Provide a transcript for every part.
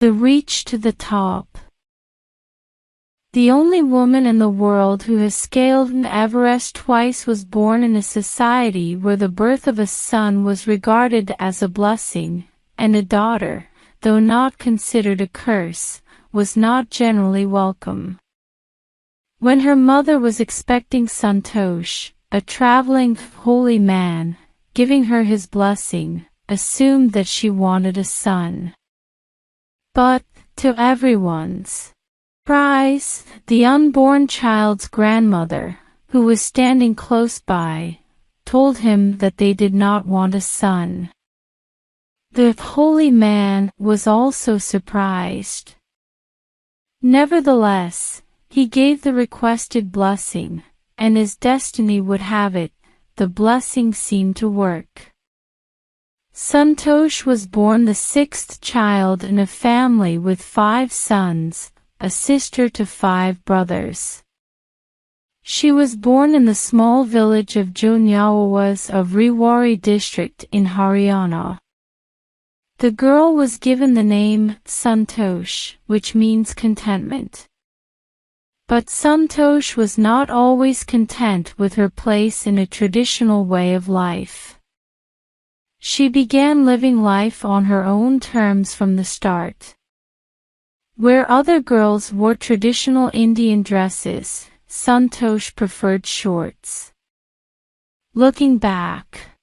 The reach to the top. The only woman in the world who has scaled Everest twice was born in a society where the birth of a son was regarded as a blessing, and a daughter, though not considered a curse, was not generally welcome. When her mother was expecting Santosh, a traveling holy man, giving her his blessing, assumed that she wanted a son. But, to everyone's surprise, the unborn child's grandmother, who was standing close by, told him that they did not want a son. The holy man was also surprised. Nevertheless, he gave the requested blessing, and as destiny would have it, the blessing seemed to work. Santosh was born the sixth child in a family with 5 sons, a sister to 5 brothers. She was born in the small village of Jonyawas of Rewari district in Haryana. The girl was given the name Santosh, which means contentment. But Santosh was not always content with her place in a traditional way of life. She began living life on her own terms from the start. Where other girls wore traditional Indian dresses, Santosh preferred shorts. Looking back,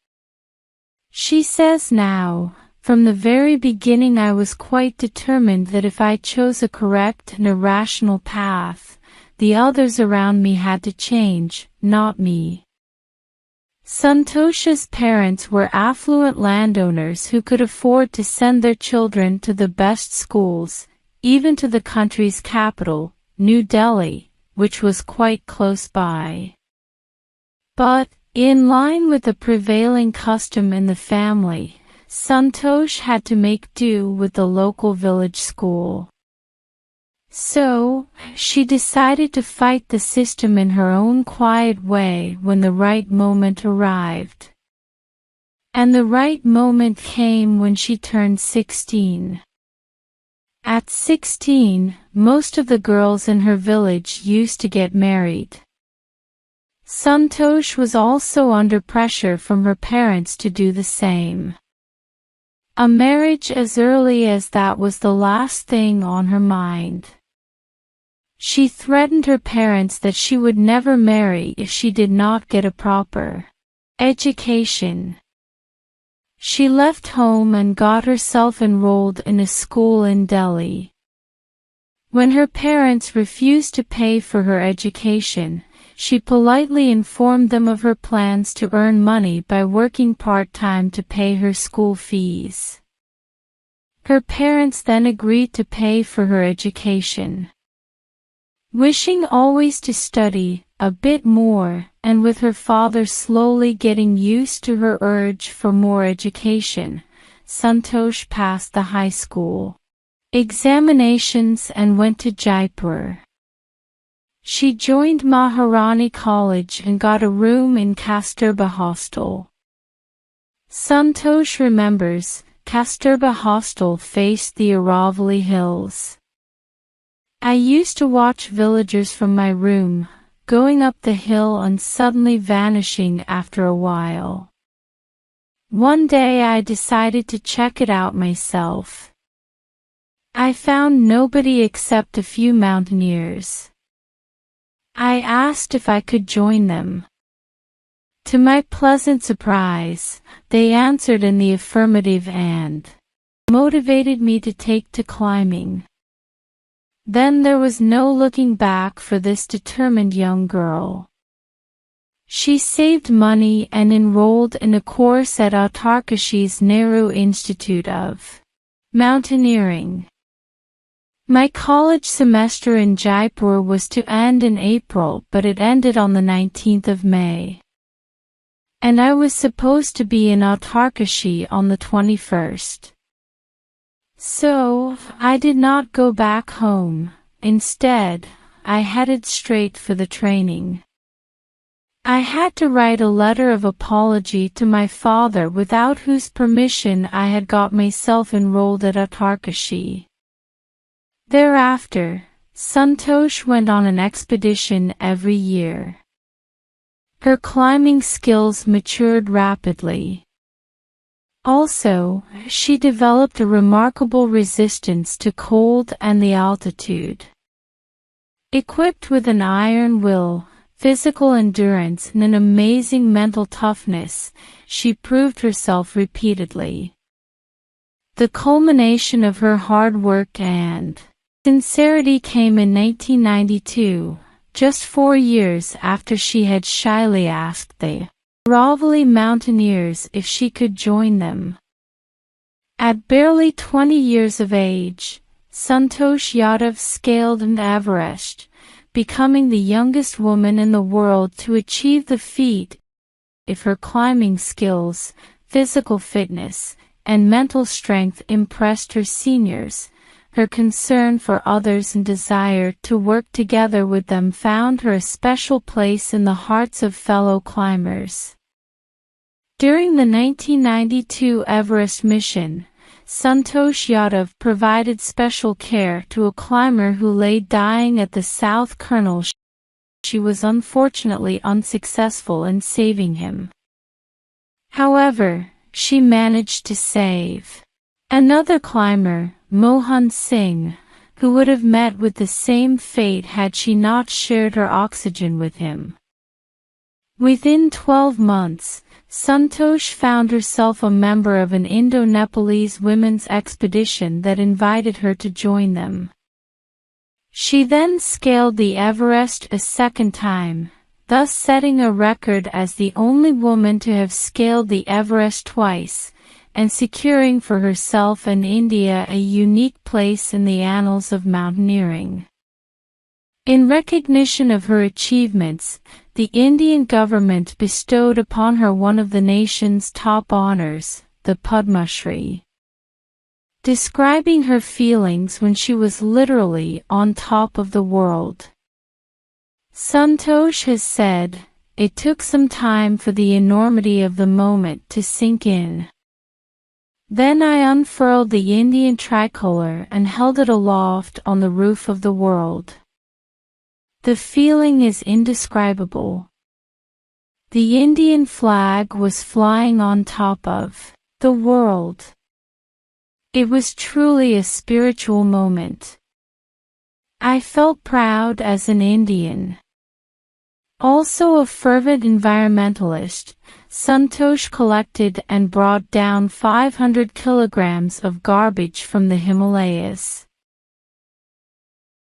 she says now, "From the very beginning I was quite determined that if I chose a correct and a rational path, the others around me had to change, not me." Santosh's parents were affluent landowners who could afford to send their children to the best schools, even to the country's capital, New Delhi, which was quite close by. But, in line with the prevailing custom in the family, Santosh had to make do with the local village school. So, she decided to fight the system in her own quiet way when the right moment arrived. And the right moment came when she turned 16. At 16, most of the girls in her village used to get married. Santosh was also under pressure from her parents to do the same. A marriage as early as that was the last thing on her mind. She threatened her parents that she would never marry if she did not get a proper education. She left home and got herself enrolled in a school in Delhi. When her parents refused to pay for her education, she politely informed them of her plans to earn money by working part-time to pay her school fees. Her parents then agreed to pay for her education. Wishing always to study a bit more, and with her father slowly getting used to her urge for more education, Santosh passed the high school examinations and went to Jaipur. She joined Maharani College and got a room in Kasturba Hostel. Santosh remembers, Kasturba Hostel faced the Aravalli Hills. I used to watch villagers from my room, going up the hill and suddenly vanishing after a while. One day I decided to check it out myself. I found nobody except a few mountaineers. I asked if I could join them. To my pleasant surprise, they answered in the affirmative and motivated me to take to climbing. Then there was no looking back for this determined young girl. She saved money and enrolled in a course at Uttarkashi's Nehru Institute of Mountaineering. My college semester in Jaipur was to end in April, but it ended on the 19th of May. And I was supposed to be in Uttarkashi on the 21st. So, I did not go back home. Instead, I headed straight for the training. I had to write a letter of apology to my father without whose permission I had got myself enrolled at Uttarkashi. Thereafter, Santosh went on an expedition every year. Her climbing skills matured rapidly. Also, she developed a remarkable resistance to cold and the altitude. Equipped with an iron will, physical endurance and an amazing mental toughness, she proved herself repeatedly. The culmination of her hard work and sincerity came in 1992, just 4 years after she had shyly asked the Aravalli mountaineers if she could join them. At barely 20 years of age, Santosh Yadav scaled Everest, becoming the youngest woman in the world to achieve the feat. If her climbing skills, physical fitness, and mental strength impressed her seniors, her concern for others and desire to work together with them found her a special place in the hearts of fellow climbers. During the 1992 Everest mission, Santosh Yadav provided special care to a climber who lay dying at the South Kernel. She was unfortunately unsuccessful in saving him. However, she managed to save another climber, Mohan Singh, who would have met with the same fate had she not shared her oxygen with him. Within 12 months, Santosh found herself a member of an Indo-Nepalese women's expedition that invited her to join them. She then scaled the Everest a second time, thus setting a record as the only woman to have scaled the Everest twice, and securing for herself and India a unique place in the annals of mountaineering. In recognition of her achievements, the Indian government bestowed upon her one of the nation's top honors, the Padma Shri. Describing her feelings when she was literally on top of the world, Santosh has said, "It took some time for the enormity of the moment to sink in. Then I unfurled the Indian tricolor and held it aloft on the roof of the world. The feeling is indescribable. The Indian flag was flying on top of the world. It was truly a spiritual moment. I felt proud as an Indian." Also a fervent environmentalist, Santosh collected and brought down 500 kilograms of garbage from the Himalayas.